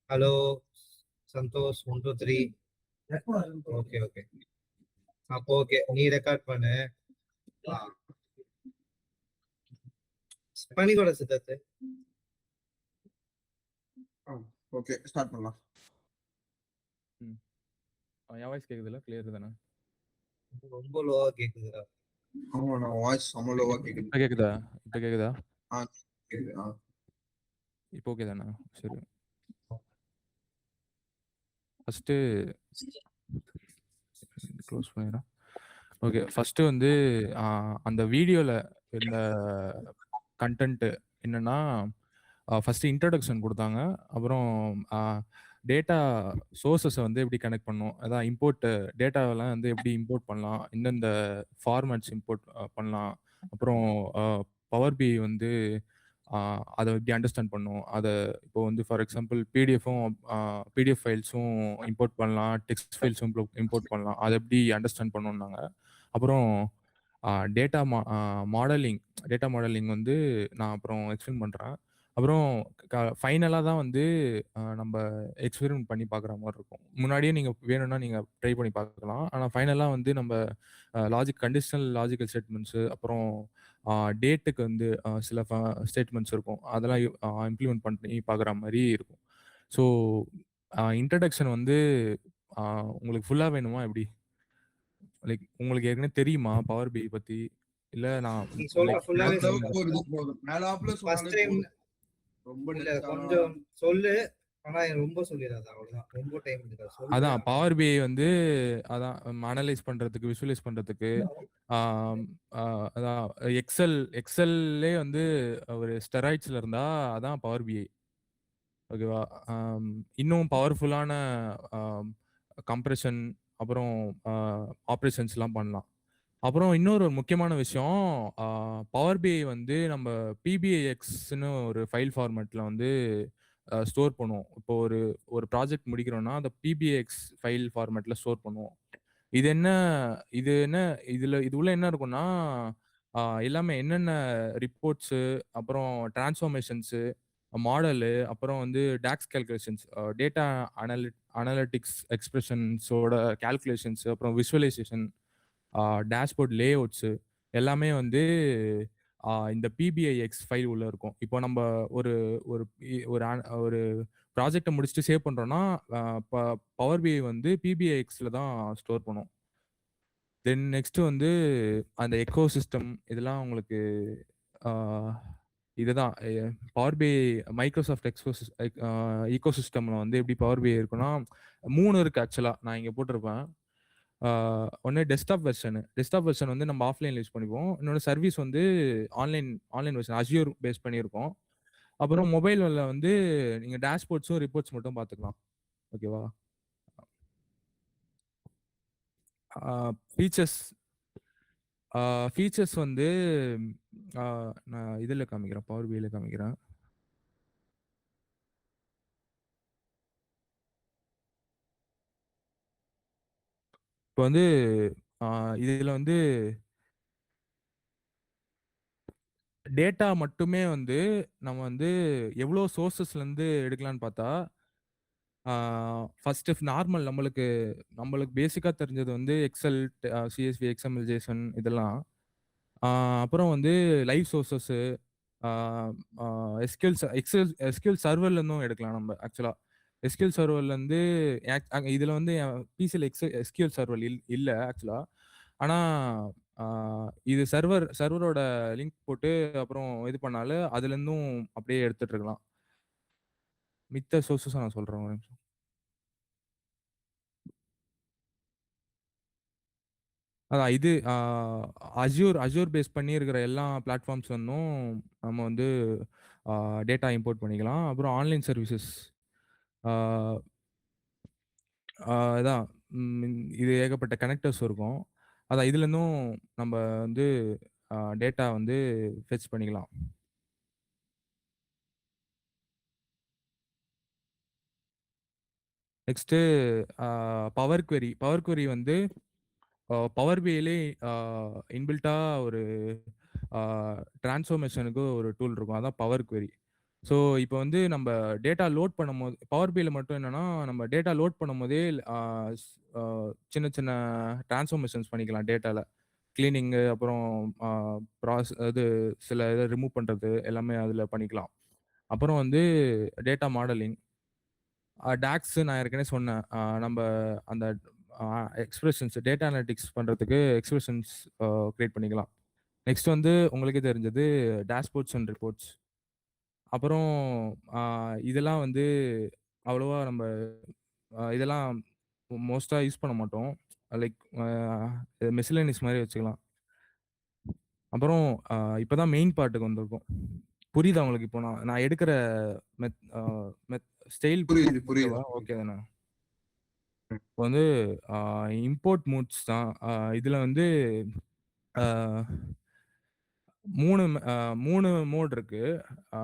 Hello Santhosh 1 2 3. Okay okay. அப்போ okay, நீ record பண்ணு. பண்ணிக்கோட சித்தார்த்து. ஓகே ஸ்டார்ட் பண்ணலாம். என் வாய்ஸ் கேக்குதுல? கிளியர் தானே? ரொம்ப லோவா கேக்குதுடா. ஆமா, நான் வாய்ஸ் ரொம்ப லோவா கேக்குது. இப்ப கேக்குதா? இப்ப கேக்குதா? கேக்குது. இப்போ ஓகே தானே? சரி. ஃபர்ஸ்ட் க்ளோஸ் பண்ணிடுறேன். ஓகே, ஃபர்ஸ்ட் வந்து அந்த வீடியோல இந்த கண்டென்ட் என்னன்னா, ஃபர்ஸ்ட் இன்ட்ரடக்ஷன் கொடுத்தாங்க. அப்புறம் டேட்டா சோர்சஸை வந்து எப்படி கனெக்ட் பண்ணும், அதான் இம்போர்ட் டேட்டாவெல்லாம் வந்து எப்படி இம்போர்ட் பண்ணலாம், எந்தெந்த ஃபார்மேட்ஸ் இம்போர்ட் பண்ணலாம், அப்புறம் பவர் பி வந்து அதை எப்படி அண்டர்ஸ்டாண்ட் பண்ணும், அதை இப்போ வந்து ஃபார் எக்ஸாம்பிள் பிடிஎஃப் ஃபைல்ஸும் இம்போர்ட் பண்ணலாம், டெக்ஸ்ட் ஃபைல்ஸும் இம்போர்ட் பண்ணலாம், அதை எப்படி அண்டர்ஸ்டாண்ட் பண்ணணும்னாங்க. அப்புறம் டேட்டா மாடலிங் வந்து நான் அப்புறம் எக்ஸ்பிளைன் பண்ணுறேன். அப்புறம் ஃபைனலாக தான் வந்து நம்ம எக்ஸ்பெரிமெண்ட் பண்ணி பார்க்குற மாதிரி இருக்கும். முன்னாடியே நீங்கள் வேணும்னா நீங்கள் ட்ரை பண்ணி பார்க்கலாம். ஆனால் ஃபைனலாக வந்து நம்ம கண்டிஷனல் லாஜிக்கல் ஸ்டேட்மெண்ட்ஸு, அப்புறம் டேட்டுக்கு வந்து சில ஸ்டேட்மெண்ட்ஸ் இருக்கும், அதெல்லாம் இம்ப்ளிமெண்ட் பண்ணி பார்க்குற மாதிரி இருக்கும். ஸோ இன்ட்ரடக்ஷன் வந்து உங்களுக்கு ஃபுல்லாக வேணுமா எப்படி? லைக் உங்களுக்கு ஏற்கனவே தெரியுமா பவர் பி பற்றி? இல்லை நான் கொஞ்சம் சொல்லு. ஆனா ரொம்ப சொல்லிடாத, அவ்வளவுதான். ரொம்ப டைம் எடுக்காது. அதான் பவர் பிஐ வந்து அதான் அனலைஸ் பண்றதுக்கு, விஷுவலைஸ் பண்றதுக்கு, அதான் எக்ஸல்லே வந்து ஒரு ஸ்டெராய்ட்ஸ்ல இருந்தா அதான் பவர் பிஐ. ஓகேவா? இன்னும் பவர்ஃபுல்லான கம்ப்ரெஷன் அப்புறம் ஆப்ரேஷன்ஸ்லாம் பண்ணலாம். அப்புறம் இன்னொரு முக்கியமான விஷயம், பவர் பிஐ வந்து நம்ம பிபிஐஎக்ஸ்னு ஒரு ஃபைல் ஃபார்மேட்ல வந்து ஸ்டோர் பண்ணுவோம். இப்போ ஒரு ப்ராஜெக்ட் முடிக்கிறோம்னா அந்த பிபிஎக்ஸ் ஃபைல் ஃபார்மேட்ல ஸ்டோர் பண்ணுவோம். இது என்ன இது உள்ள என்ன இருக்கும்னா, எல்லாமே என்னென்ன ரிப்போர்ட்ஸு, அப்புறம் டிரான்ஸ்ஃபார்மேஷன்ஸு, மாடலு, அப்புறம் வந்து டாக்ஸ் கால்குலேஷன்ஸ், டேட்டா அனலிட்டிக்ஸ் எக்ஸ்பிரஷன்ஸோட கால்குலேஷன்ஸ், அப்புறம் விஷுவலைசேஷன், டேஷ்போர்ட் லேஅவுட்ஸு எல்லாமே வந்து இந்த பிபிஐஎக்ஸ் ஃபைல் உள்ள இருக்கும். இப்போ நம்ம ஒரு ஒரு ஒரு ப்ராஜெக்டை முடிச்சுட்டு சேவ் பண்றோம்னா பவர் பிஐ வந்து பிபிஐஎக்ஸ்ல தான் ஸ்டோர் பண்ணும். தென் நெக்ஸ்ட் வந்து அந்த எக்கோ சிஸ்டம் இதெல்லாம் உங்களுக்கு இதுதான் பவர் பிஐ மைக்ரோசாஃப்ட் ஈகோ சிஸ்டம்ல வந்து எப்படி பவர் பிஐ இருக்குன்னா 3 இருக்கு ஆக்சுவலா. நான் இங்க போட்டிருப்பேன். ஒன்று டெஸ்க்டாப் வெர்ஷன் வந்து நம்ம ஆஃப்லைன்ல யூஸ் பண்ணிப்போம். இன்னொன்று சர்வீஸ் வந்து ஆன்லைன் வெர்ஷன் அஸ்யூர் பேஸ் பண்ணியிருக்கோம். அப்புறம் மொபைலில் வந்து நீங்கள் டேஷ்போர்ட்ஸும் ரிப்போர்ட்ஸ் மட்டும் பார்த்துக்கலாம். ஓகேவா? ஃபீச்சர்ஸ் வந்து நான் இதில் காமிக்கிறேன், பவர் பிஐல காமிக்கிறேன். இப்போ வந்து இதில் வந்து டேட்டா மட்டுமே வந்து நம்ம வந்து எவ்வளோ சோர்சஸ்லேருந்து எடுக்கலான்னு பார்த்தா, ஃபர்ஸ்ட் நார்மல் நம்மளுக்கு பேசிக்காக தெரிஞ்சது வந்து எக்ஸல், சிஎஸ்வி, எக்ஸ்எம்எல், ஜேசன் இதெல்லாம். அப்புறம் வந்து லைவ் சோர்சஸ்ஸு, எஸ்கியூஎல் சர்வர்லேருந்தும் எடுக்கலாம் நம்ம ஆக்சுவலாக. எஸ்கியூஎல் சர்வர்லேருந்து இதில் வந்து பிசியில் எஸ்கியூஎல் சர்வர் இல்லை ஆக்சுவலாக. ஆனால் இது சர்வரோட லிங்க் போட்டு அப்புறம் இது பண்ணாலும் அதுலேருந்தும் அப்படியே எடுத்துட்டு இருக்கலாம். மித்த சோர்சஸ் நான் சொல்கிறேன் ஒரு நிமிஷம். அதான் இது அஜூர் பேஸ் பண்ணி இருக்கிற எல்லா பிளாட்ஃபார்ம்ஸ் வந்தும் நம்ம வந்து டேட்டா இம்போர்ட் பண்ணிக்கலாம். அப்புறம் ஆன்லைன் சர்வீசஸ் அதான் இது ஏகப்பட்ட கனெக்டர்ஸ் இருக்கும். அதான் இதுலேருந்தும் நம்ம வந்து டேட்டா வந்து ஃபெச் பண்ணிக்கலாம். நெக்ஸ்ட்டு பவர் குவெரி வந்து பவர் பிஐலே இன்பில்ட்டா ஒரு டிரான்ஸ்ஃபார்மேஷனுக்கு ஒரு டூல் இருக்கும், அதான் பவர் குவெரி. ஸோ இப்போ வந்து நம்ம டேட்டா லோட் பண்ணும்போது பவர் பில மட்டும் என்னன்னா நம்ம டேட்டா லோட் பண்ணும்போதே சின்ன சின்ன டிரான்ஸ்ஃபர்மேஷன்ஸ் பண்ணிக்கலாம் டேட்டால கிளீனிங்கு அப்புறம் அது சில இதை ரிமூவ் பண்ணுறது எல்லாமே அதில் பண்ணிக்கலாம். அப்புறம் வந்து டேட்டா மாடலிங் டாக்ஸ் நான் ஏற்கனவே சொன்னேன். நம்ம அந்த எக்ஸ்பிரஷன்ஸ் டேட்டா அனலிட்டிக்ஸ் பண்ணுறதுக்கு எக்ஸ்பிரஷன்ஸ் கிரியேட் பண்ணிக்கலாம். நெக்ஸ்ட் வந்து உங்களுக்கே தெரிஞ்சது டேஷ்போர்ட்ஸ் அண்ட் ரிப்போர்ட்ஸ். அப்புறம் இதெல்லாம் வந்து அவ்வளோவா நம்ம இதெல்லாம் மோஸ்டா யூஸ் பண்ண மாட்டோம். லைக் மிஸ்லெனியஸ் மாதிரி வச்சுக்கலாம். அப்புறம் இப்பதான் மெயின் பார்ட்டுக்கு வந்திருக்கோம். புரியுதா உங்களுக்கு? இப்போ நான் எடுக்கிற மெத் மெத் ஸ்டைல் புரியுது புரியுது ஓகேவா? ஓகே தானே? இப்போ வந்து இம்போர்ட் மூட்ஸ் தான். இதுல வந்து ஆ 3 மோட் இருக்கு. ஆ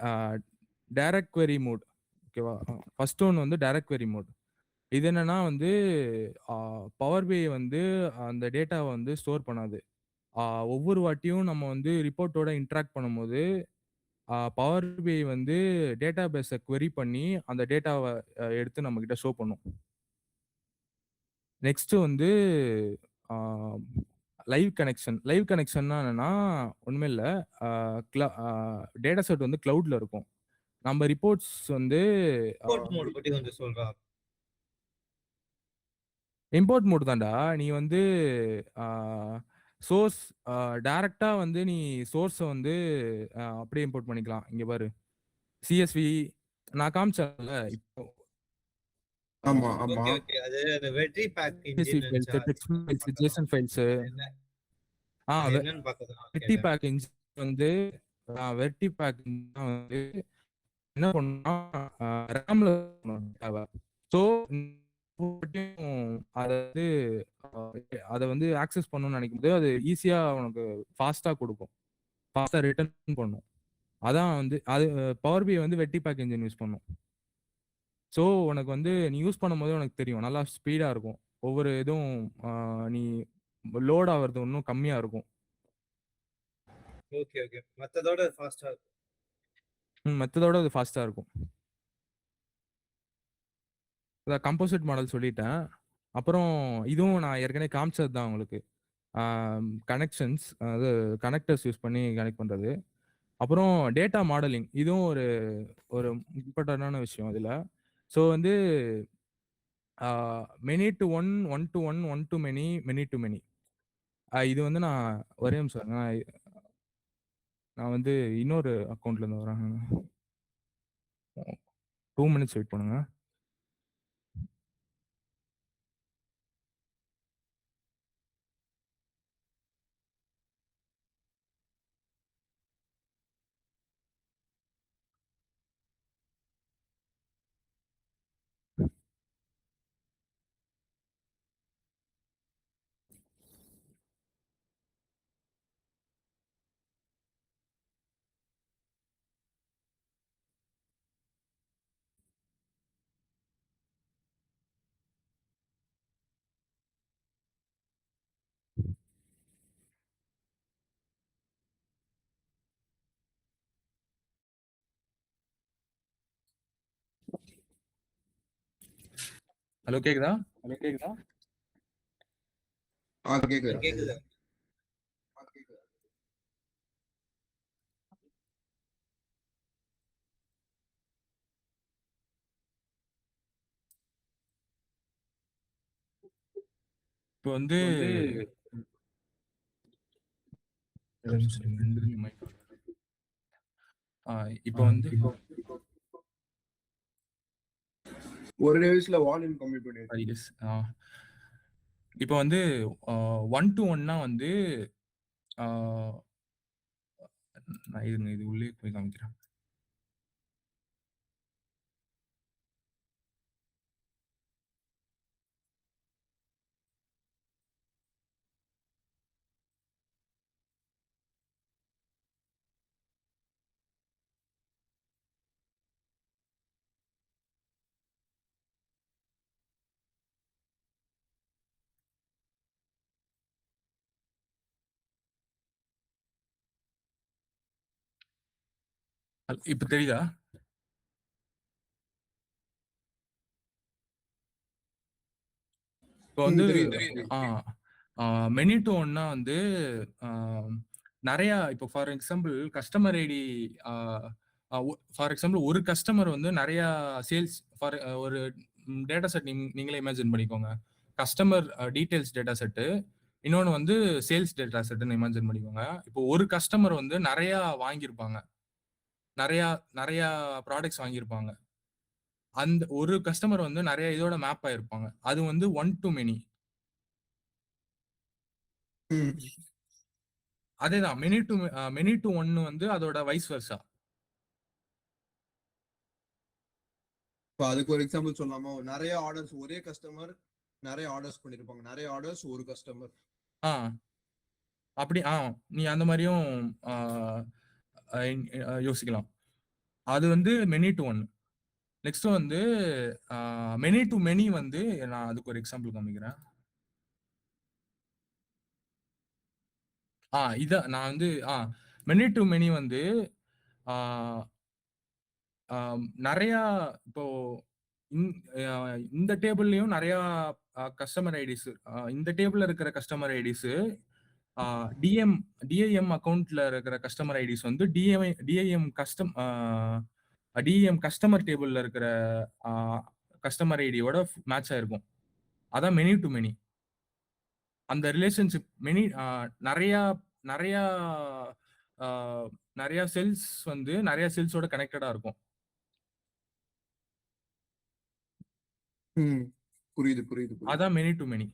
ஆ டைரக்ட் குவெரி மோட் ஓகேவா? ஃபர்ஸ்ட் ஒன் வந்து டைரக்ட் குவெரி மோட். இது என்னன்னா வந்து பவர் பிஐ வந்து அந்த டேட்டாவை வந்து ஸ்டோர் பண்ணாது. ஒவ்வொரு வாட்டியும் நம்ம வந்து ரிப்போர்ட்டோட இன்டராக்ட் பண்ணும்போது பவர் பிஐ வந்து டேட்டா பேஸை query பண்ணி அந்த டேட்டாவை எடுத்து நம்ம கிட்ட ஷோ பண்ணும். நெக்ஸ்ட் வந்து லைவ் கனெக்ஷன். லைவ் கனெக்ஷன்னா என்னன்னா ஒண்ணுமே இல்ல. டேட்டா செட் வந்து கிளவுட்ல இருக்கும். நம்ம ரிப்போர்ட்ஸ் வந்து இம்போர்ட் மோட் பத்தி கொஞ்சம் சொல்றா. இம்போர்ட் மோட் தான்டா. நீ வந்து சோர்ஸ் டைரக்டா வந்து நீ சோர்ஸை வந்து அப்படியே இம்போர்ட் பண்ணிக்கலாம். இங்க பாரு சிஎஸ்வி நான் காமிச்சேன்ல இப்போ ஆமா ஆமா ஓகே ஓகே. அது அந்த வெற்றி பேக் CSV இன்ஜின் ஃபைல்ஸ், இருந்துச்சா? Text files, Jason files. என்ன அது ஆ என்னன்னு பார்க்கதான் வெர்டி கேட்டேன். பேக் இன்ஜின் வந்து வெர்டி பேக் வந்து என்ன பண்ணும்னா ரேம்ல தேவை. ஸோ அதை வந்து அதை வந்து ஆக்சஸ் பண்ணணும்னு நினைக்கும் போது அது ஈஸியா உனக்கு ஃபாஸ்டா கொடுக்கும், ஃபாஸ்டா ரிட்டர்ன் பண்ணும். அதான் வந்து அது பவர் பி வந்து வெட்டி பேக் இன்ஜின் யூஸ் பண்ணும். ஸோ உனக்கு வந்து நீ யூஸ் பண்ணும்போது உனக்கு தெரியும் நல்லா ஸ்பீடா இருக்கும். ஒவ்வொரு இதுவும் நீ லோட் ஆகுறது இன்னும் கம்மியா இருக்கும். Okay okay. மத்ததோட ஃபாஸ்டா இருக்கும். மெத்தடோட அது ஃபாஸ்டா இருக்கும். அதான் கம்போசிட் மாடல் சொல்லிட்டேன். அப்புறம் இதுவும் நான் ஏற்கனவே காமிச்சது தான் உங்களுக்கு. கனெக்ஷன்ஸ் அது கனெக்டர்ஸ் யூஸ் பண்ணி கனெக்ட் பண்றது. அப்புறம் டேட்டா மாடலிங் இதுவும் ஒரு ஒரு இம்பார்ட்டன்டான விஷயம் இதுல. ஸோ வந்து many to one, one to one, one to many, many to many. இது வந்து நான் ஒரே நிமிஷம் நான் வந்து இன்னொரு அக்கௌண்ட்ல இருந்து வரேன். 2 மினிட்ஸ் வெயிட் பண்ணுங்க. ஹலோ கேக்குதா? கேக்குது கேக்குது. இப்போ வந்து ஒரு நிமிஷம் இருங்க, mic on. இப்போ வந்து ஒரு நிமிஷத்துல வால்யூம் கம்மி பண்ணிடு. yes. இப்போ வந்து 1 to 1னா வந்து நான் இருங்க இது உள்ளே போய் காமிக்கிறேன். இப்ப தெரியுதா? இப்போ வந்து தெரியுது. மெனி டு ஒன்னா வந்து நிறைய இப்போ for example customer ID for example ஒரு கஸ்டமர் வந்து நிறைய சேல்ஸ் ஃபார் ஒரு டேட்டா செட் நீங்களே இமேஜின் பண்ணிக்கோங்க. கஸ்டமர் டீடைல்ஸ் டேட்டா செட்டு, இன்னொன்று வந்து சேல்ஸ் டேட்டா செட்டுன்னு இமேஜின் பண்ணிக்கோங்க. இப்போ ஒரு கஸ்டமர் வந்து நிறைய வாங்கியிருப்பாங்க, நிறைய நிறைய ப்ராடக்ட்ஸ் வாங்கியிருப்பாங்க. அந்த ஒரு கஸ்டமர் வந்து நிறைய இதோட மேப் ஆயிருப்பாங்க. அது வந்து ஒன் டு மெனி. அதேதான் மெனி டு ஒன்னு வந்து அதோட வைஸ் வர்சா. இப்போ அதுக்கு ஒரு எக்ஸாம்பிள் சொல்லலாமா? நிறைய ஆர்டர்ஸ் ஒரே கஸ்டமர் நிறைய ஆர்டர்ஸ் பண்ணிருப்பாங்க, நிறைய ஆர்டர்ஸ் ஒரு கஸ்டமர். அப்படி நீ அந்த மாதிரியும் யோசிக்கலாம். அது வந்து மெனி டு ஒன். நெக்ஸ்ட் வந்து மெனி டு மெனி வந்து நான் அதுக்கு ஒரு எக்ஸாம்பிள் காமிக்கிறேன். இத நான் வந்து மெனி டு மெனி வந்து நிறைய இப்போ இந்த டேபிள்லயும் நிறைய கஸ்டமர் ஐடிஸ், இந்த டேபிள்ல இருக்கிற கஸ்டமர் ஐடிஸ் டிஐஎம் அக்கௌண்ட்ல இருக்கிற கஸ்டமர் ஐடிஸ் வந்து டிஐஎம் கஸ்டமர் டேபிள்ல இருக்கிற கஸ்டமர் ஐடியோட மேட்ச் ஆயிருக்கும். அதான் மெனி டு மெனி. அந்த ரிலேஷன்ஷிப் மெனி நிறைய நிறைய நிறைய செல்ஸ் வந்து நிறைய செல்ஸோட கனெக்டடா இருக்கும். புரியுது புரியுது. அதான் many to many.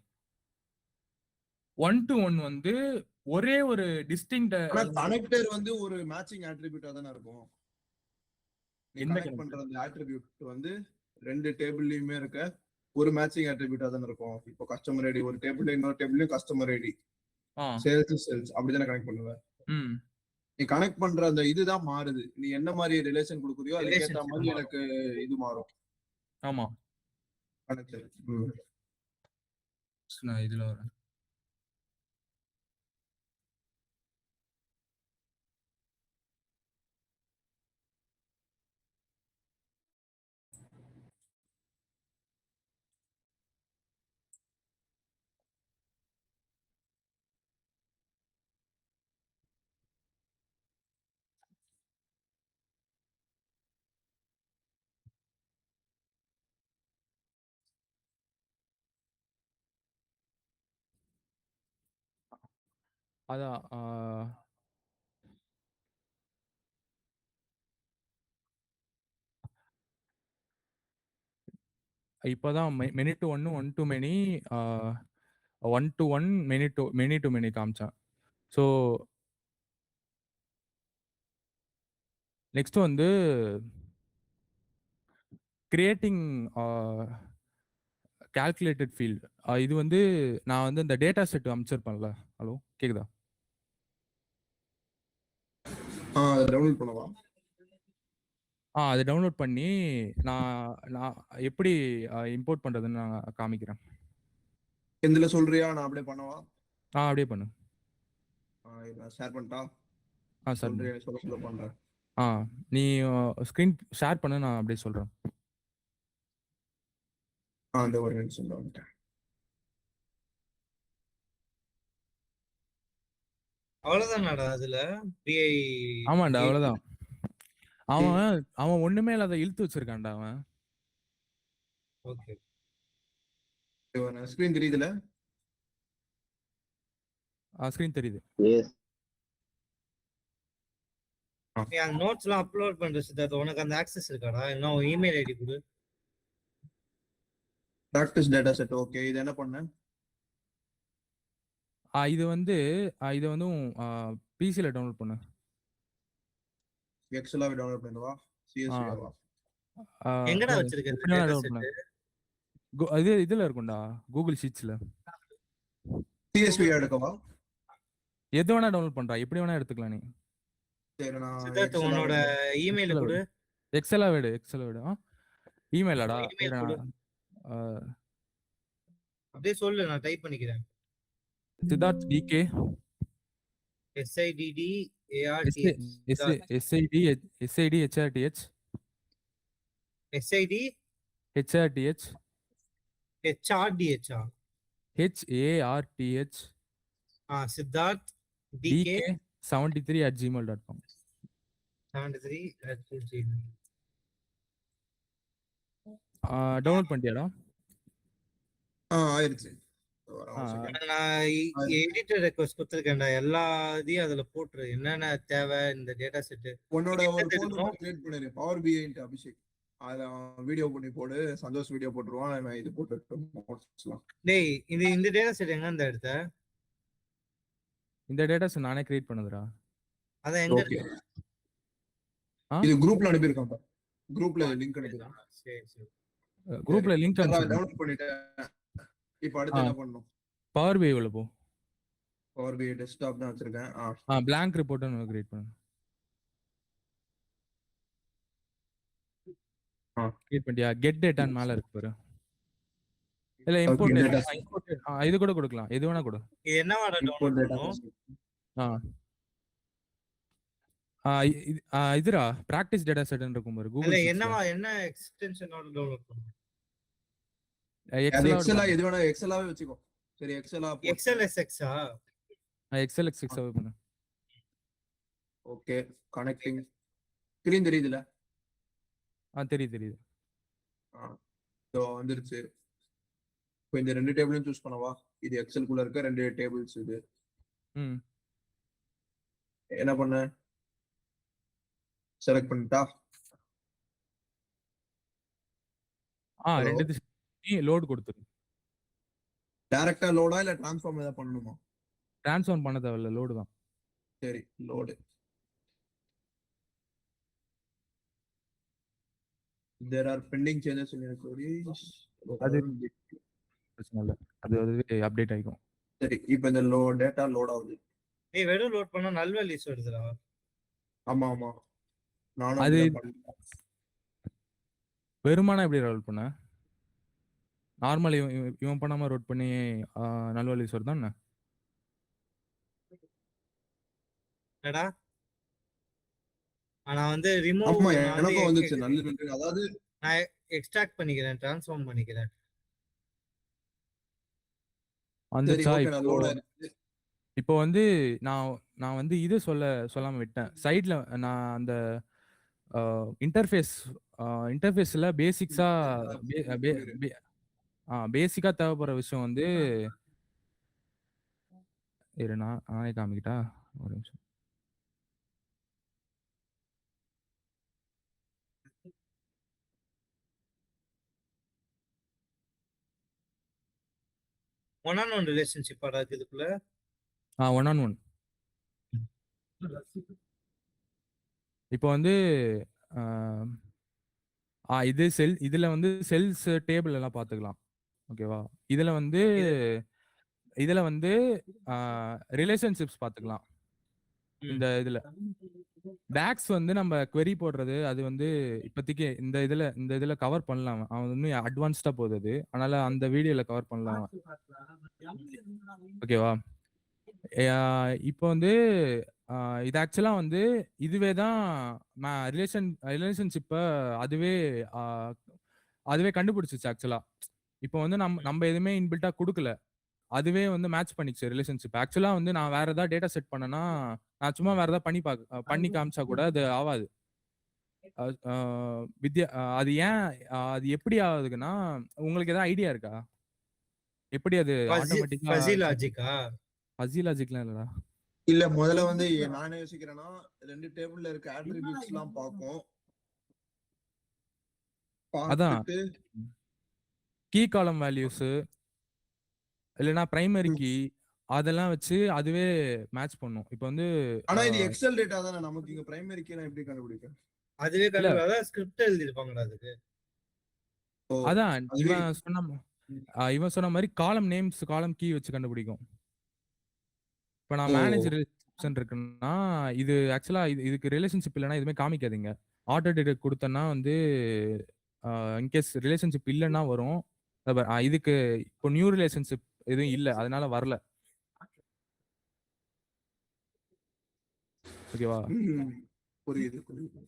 One to one வந்து ஒரே ஒரு டிஸ்டிங்க்ட் கனெக்டர் வந்து ஒரு மேட்சிங் அட்ரிபியூட்டா தானே இருக்கும். கனெக்ட் பண்ற அந்த அட்ரிபியூட் வந்து ரெண்டு டேபிள்லயுமே இருக்க ஒரு மேட்சிங் அட்ரிபியூட்டா தானே இருக்கும். இப்போ கஸ்டமர் ஐடி ஒரு டேபிள்ல இன்னொரு டேபிள்லயும் கஸ்டமர் ஐடி, சேல்ஸ் அப்படிதானே கனெக்ட் பண்ணுவ. நீ கனெக்ட் பண்ற அந்த இதுதான் மாறுது. நீ என்ன மாதிரி ரிலேஷன் கொடுக்குறியோ அதுக்கேற்ற மாதிரி எனக்கு இது மாறும். ஆமா, கனெக்டர். நான் இதுல வரேன். அதான் இப்போதான் மெனி டு ஒன்னு one to many one to one many to many காமிச்சேன். ஸோ நெக்ஸ்ட் வந்து கிரியேட்டிங் கால்குலேட்டட் ஃபீல்ட். இது வந்து நான் வந்து இந்த டேட்டா செட் அமைச்சிருப்பேன்ல. ஹலோ, கேக்குதா? டவுன்லோட் பண்ணவா? அதை டவுன்லோட் பண்ணி நான் நான் எப்படி இம்போர்ட் பண்றதுன்னு நான் காமிக்கிறேன். எதுல சொல்றியா? நான் அப்படியே பண்ணவா? அப்படியே பண்ணு. ஷேர் பண்ணிட்டா? சொல்ல பண்றேன். நீ ஸ்கிரீன் ஷேர் பண்ணு, நான் அப்படியே சொல்றேன். அந்த ஒரு நிமிஷம் வந்துட்டேன். அவ்வளவுதான்டா அதுல பிஐ. ஆமாண்டா, அவ்வளவுதான். அவன் ஒண்ணுமே இல்லாத இழுத்து வச்சிருக்கான்டா அவன். ஓகே, ஸ்கிரீன் தெரியுதுல? ஸ்கிரீன் தெரியுது. நீ அந்த நோட்ஸ்லாம் அப்லோட் பண்ற சித்தார்த், உனக்கு அந்த ஆக்சஸ் இருக்காடா? இன்னும் இமெயில் ஐடி கொடு. Practice data set. ஓகே, இது என்ன பண்ண? இது வந்து பிசில டவுன்லோட் பண்ணு. எக்ஸலாவே டவுன்லோட் பண்ணுவா? சிஎஸ்வியாவா? எங்கடா வச்சிருக்க டேட்டா செட்? இது இதுல இருக்கும்டா, கூகுள் ஷீட்ஸ்ல. சிஎஸ்வி எடுக்கவா? எது வேணா டவுன்லோட் பண்றா, எப்படி வேணா எடுத்துக்கலாம் நீ. சரி, நான் சித்தார்த் உன்னோட இமெயில் கொடு. எக்ஸலா விடு. இமெயிலாடா? அப்படியே சொல்லு, நான் டைப் பண்ணிக்கிறேன். Siddharth D K SIDD ARTH. SID HRTH SID HRTH HRDH. HARTH Siddharth DK DK73@gmail.com. 73 at gmail. Download பண்ணிட்டியாடா? ஆயிருச்சு. ஆ, நான் எடிட்டர் ரெக்வஸ்ட் கொடுத்துருக்கேன்டா. எல்லா இதையும் அதுல போட்டுரு, என்னென்ன தேவை இந்த டேட்டா செட். உன்னோட ஒரு ஃபோல்டர் கிரியேட் பண்ணிரு, பவர் பிஐன்ட்டு அபிஷேக். அதுல வீடியோ பண்ணி போடு, சந்தோஷ் வீடியோ போட்டுருவான், நான் இது போட்டு. டேய் இந்த டேட்டா செட் எங்க இந்த எடுத்த? இந்த டேட்டாஸ் நானே கிரியேட் பண்ணதுடா. அதான் எங்க ஓகே, இருக்கு? இது குரூப்ல அனுப்பியிருக்கான். குரூப்ல லிங்க் அனுப்பியிருக்கான். சரி சரி. குரூப்ல லிங்க் டவுன்லோட் பண்ணிட்டேன். இப்போ அடுத்து என்ன பண்ணணும்? பவர் பிஐ உள்ள போ. பவர் பிஐ டெஸ்க்டாப் தான் வச்சிருக்கேன். blank report கிரியேட் பண்ணு. கிரியேட் பண்ணியா? கெட் டேட்டான்னு மேல இருக்கு பாரு. இல்ல இம்போர்ட் டேட்டா, இது கூட கொடுக்கலாம், எது வேணா கொடு. இது என்னவாடா டவுன்லோட் பண்ணனும்? இதுரா பிராக்டிஸ் டேட்டா செட்னு இருக்கும் பாரு இல்ல கூகுள். என்னவா, என்ன எக்ஸ்டென்ஷனோட டவுன்லோட் பண்ணனும்? எக்ஸல் எது வேணா, எக்ஸலாவே வச்சுக்கோ. சரி, எக்ஸலா XLSX-ஆ? XLSX பண்ணு. Okay, connecting. ஸ்கிரீன் தெரியுதுல? தெரியுது. சோ வந்துருச்சு. இப்போ இந்த ரெண்டு டேபிளையும் சூஸ் பண்ணவா? இது எக்ஸல் குள்ள இருக்க ரெண்டு டேபிள்ஸ். இது என்ன பண்ண? செலக்ட் பண்ணிட்டா? ரெண்டு லோட் கொடுத்துரு. டைரக்டா லோடா இல்ல ட்ரான்ஸ்ஃபார்ம் ஏதாவது பண்ணணுமா? ட்ரான்ஸ்ஃபார்ம் பண்ண தேவையில்ல, லோடு தான். சரி, load. There are pending changes in your queries. அது பிரச்சனை இல்ல, அது அப்டேட் ஆயிக்கும். சரி, இப்போ இந்த டேட்டா லோட் ஆகுது. ஏய் வெறும் லோட் பண்ணா நல் வேல்யூஸ் வருதுடா. ஆமா நானும் அது பண்ணேன். வெறுமானா எப்படி ரோல் பண்ண? நார்மல் இவன் பண்ணாம ரோட் பண்ணி நல் வேல்யூஸ் வருதா என்ன? என்னடா? ஆனா வந்து ரிமூவ் ஆமா, எனக்கும் வந்துச்சு நல்ல. அதாவது நான் எக்ஸ்ட்ராக்ட் பண்ணிக்கிறேன், ட்ரான்ஸ்ஃபார்ம் பண்ணிக்கிறேன். இப்போ வந்து நான் வந்து இது சொல்லாம விட்டேன். சைட்ல நான் அந்த இன்டர்ஃபேஸ்ல பேசிக்கா தேவைப்படுற விஷயம் வந்து நானே காமிக்கிட்டா ஒரு நிமிஷம். ஒன் ஆன் ஒன் ரிலேஷன்ஷிப் ஆடா இதுக்குள்ள? One on one. இப்போ வந்து இது இதுல வந்து செல்ஸ் டேபிள் எல்லாம் பாத்துக்கலாம். ஓகேவா? இதுல வந்து ரிலேஷன்ஷிப்ஸ் பாத்துக்கலாம். இந்த இதுல டாக்ஸ் வந்து நம்ம query போடுறது, அது வந்து இப்போதைக்கு இந்த இதுல கவர் பண்ணலாம். அவன் இன்னும் அட்வான்ஸ்டா போகுது அது, அதனால அந்த வீடியோல கவர் பண்ணலாம். ஓகேவா? இப்போ வந்து இது ஆக்சுவலா வந்து இதுவே தான் ரிலேஷன்ஷிப்பை அதுவே கண்டுபிடிச்சிச்சு ஆக்சுவலா. இப்போ வந்து நம்ம எதுவுமே இன்பில்ட்டா கொடுக்கல, அதுவே வந்து மேட்ச் பண்ணிச்சு ரிலேஷன்ஷிப். ஆக்சுவலா வந்து நான் வேற ஏதாவது டேட்டா செட் பண்ணனா, நான் சும்மா வேற ஏதாவது பண்ணி காமிச்சா கூட அது ஆகாது. அது ஏன் அது எப்படி ஆகுதுன்னா, உங்களுக்கு ஏதாவது ஐடியா இருக்கா எப்படி அது ஆட்டோமேட்டிக்கா? ஃபஸி லாஜிக்கா? ஃபஸி லாஜிக்லாம் இல்லடா. இல்ல, முதல்ல வந்து நானே யோசிக்கிறேன்னா, ரெண்டு டேபிள்ல இருக்க அட்ரிபியூட்ஸ் எல்லாம் பார்க்கும். அதான் கீ காலம் வேல்யூஸ் இல்லனா பிரைமரி கீ அதெல்லாம் வச்சு அதுவே மேட்ச் பண்ணும். இப்போ வந்து ஆனா இது எக்ஸல் டேட்டா தானே, நமக்கு இங்க பிரைமரி கீ நான் எப்படி கண்டுபிடிக்க? அதுவே கண்டுபிடிக்க ஸ்கிரிப்ட் எழுதி இருப்பாங்கடா அதுக்கு. அதான் இவன் சொன்ன மாதிரி காலம் நேம்ஸ் காலம் கீ வச்சு கண்டுபிடிக்கும். இப்போ நான் மேனேஜர் ரிலேஷன் இருக்குன்னா, இது ஆக்சுவலா இதுக்கு ரிலேஷன்ஷிப் இல்லைன்னா எதுவுமே காமிக்காதீங்க. ஆட்டோ டிடெக்ட் கொடுத்தனா வந்து இன்கேஸ் ரிலேஷன்ஷிப் இல்லைன்னா வரும். இதுக்கு இப்போ நியூ ரிலேஷன்ஷிப் எதுவும் இல்லை, அதனால வரல. ஓகேவா? புரியுது புரியுது.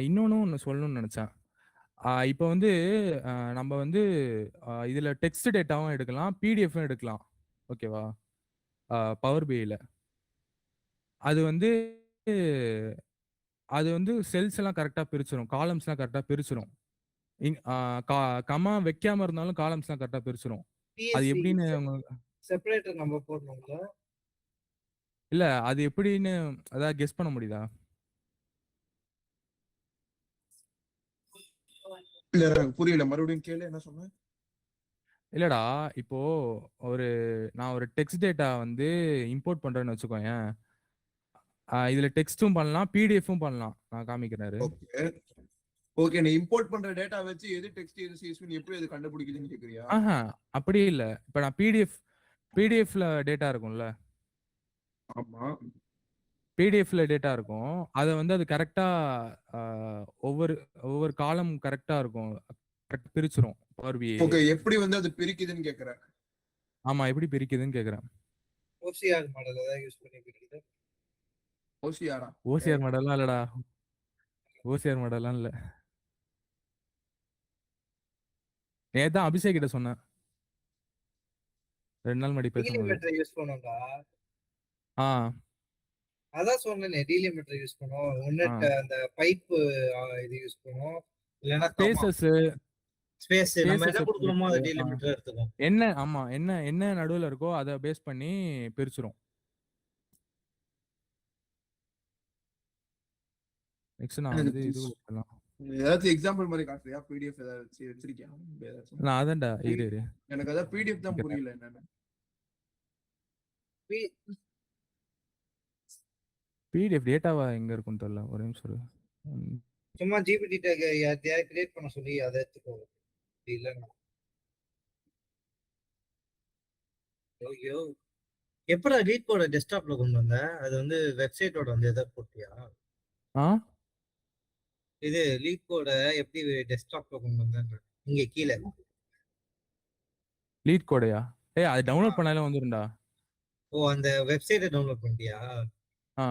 இன்னொன்னு ஒண்ணு சொல்லணும்னு நினைச்சேன். இப்போ வந்து நம்ம வந்து இதுல டெக்ஸ்ட் டேட்டாவும் எடுக்கலாம், பிடிஎஃப்பும் எடுக்கலாம். ஓகேவா? பவர் பிஐல. அது வந்து அது வந்து செல்ஸ் எல்லாம் கரெக்டா பிரிச்சிரும். காலம்ஸ் எல்லாம் கரெக்டா பிரிச்சிரும். இங் ஆ கா கமா வைக்காம இருந்தாலும் காலம்ஸ் எல்லாம் கரெக்டா பிரிச்சிரும். அது பிஎஸ்சி எப்படின்னு செப்பரேட்டர் நம்ம போடணும்ல? இல்ல அது எப்படின்னு அதாவது கெஸ் பண்ண முடியுதா? இல்ல எனக்கு புரியல, மறுபடியும் கேளு, என்ன சொன்ன? இல்லடா, இப்போ ஒரு நான் ஒரு டெக்ஸ்ட் டேட்டா வந்து இம்போர்ட் பண்றேன்னு வச்சுக்கோயேன். இதுல டெக்ஸ்டும் பண்ணலாம், பிடிஎஃப்பும் பண்ணலாம். நான் காமிக்கிறேன். ஓகே ஓகே, நீ இம்போர்ட் பண்ற டேட்டா வச்சு எது டெக்ஸ்ட் எது சிஎஸ்வி எப்படி அது கண்டுபிடிக்குதுன்னு கேக்குறியா? அப்படி இல்ல. இப்ப நான் பிடிஎஃப்ல டேட்டா இருக்கும்ல, ஆமா. பிடிஎஃப்ல டேட்டா இருக்கும். அத வந்து அது கரெக்டா ஒவ்வொரு ஒவ்வொரு காலம் கரெக்டா இருக்கும். கரெக்ட் பிரிச்சிரும் பவர் பிஐ. ஓகே, எப்படி வந்து அது பிரிக்குதுன்னு கேக்குறேன். ஆமா, எப்படி பிரிக்குதுன்னு கேக்குறேன். ஓசிஆர் மாடல் ஏதாவது யூஸ் பண்ணி பிரிக்குது? ஓசிஆரா? ஓசிஆர் மாடல்லாம் இல்லடா. ஓசிஆர் மாடல்லாம் இல்ல. நேதான் அபிஷேக் கிட்ட சொன்னேன். 2 நாள் முன்னாடி பேசும்போது. Delimiter use பண்ணோம்டா. ஆ அதான் சொன்னேனே, டீலிமிட்டர் யூஸ் பண்ணுவோம். ஒன்னு அந்த பைப் இது யூஸ் பண்ணுவோம், இல்லைன்னா ஸ்பேசஸ் ஸ்பேஸ் நம்ம என்ன ஸ்பேசஸ் கொடுக்கணுமோ அதை டீலிமிட்டர் எடுத்துக்கும். என்ன ஆமா என்ன நடுவுல இருக்கோ அதை பேஸ் பண்ணி பிரிச்சிரும். நெக்ஸ்ட் நான் வந்து இது கொடுக்கலாம். ஏதாச்சும் எக்ஸாம்பிள் மாதிரி காட்டுறியா? பிடிஎஃப் ஏதாச்சும் வச்சிருக்கியா? நான் அதான்டா இரு எனக்கு அதான் பிடிஎஃப் தான் புரியல என்னன்னு. பிடிஎஃப் டேட்டாவா எங்க இருக்குன்னு தெரியல, ஒரே நிமிஷம் இரு. சும்மா ஜிபிடி யாரையாவது கிரியேட் பண்ண சொல்லி அதை எடுத்துக்கோ. இல்லைன்னா ஐயோ, எப்படா ரீட் கோட டெஸ்க்டாப்ல கொண்டு வந்த? அது வந்து வெப்சைட்டோட வந்து எதை போட்டியா? இது லீட் கோட எப்படி டெஸ்க்டாப்ல கொண்டு வந்த? இங்க கீழே லீட் கோடையா? ஏய், அது டவுன்லோட் பண்ணாலே வந்துரும்டா. ஓ, அந்த வெப்சைட்டை டவுன்லோட் பண்ணிட்டியா? ஆ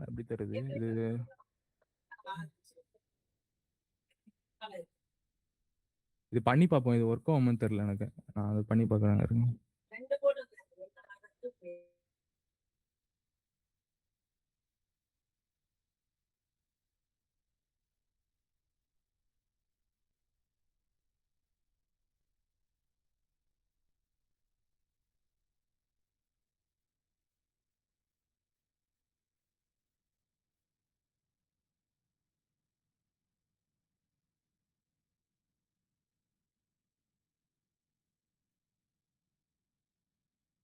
அப்படி தருது இது. இது பண்ணி பார்ப்போம், இது ஒர்க் ஆகுமான்னு தெரியல எனக்கு. நான் அதை பண்ணி பார்க்குறேன்.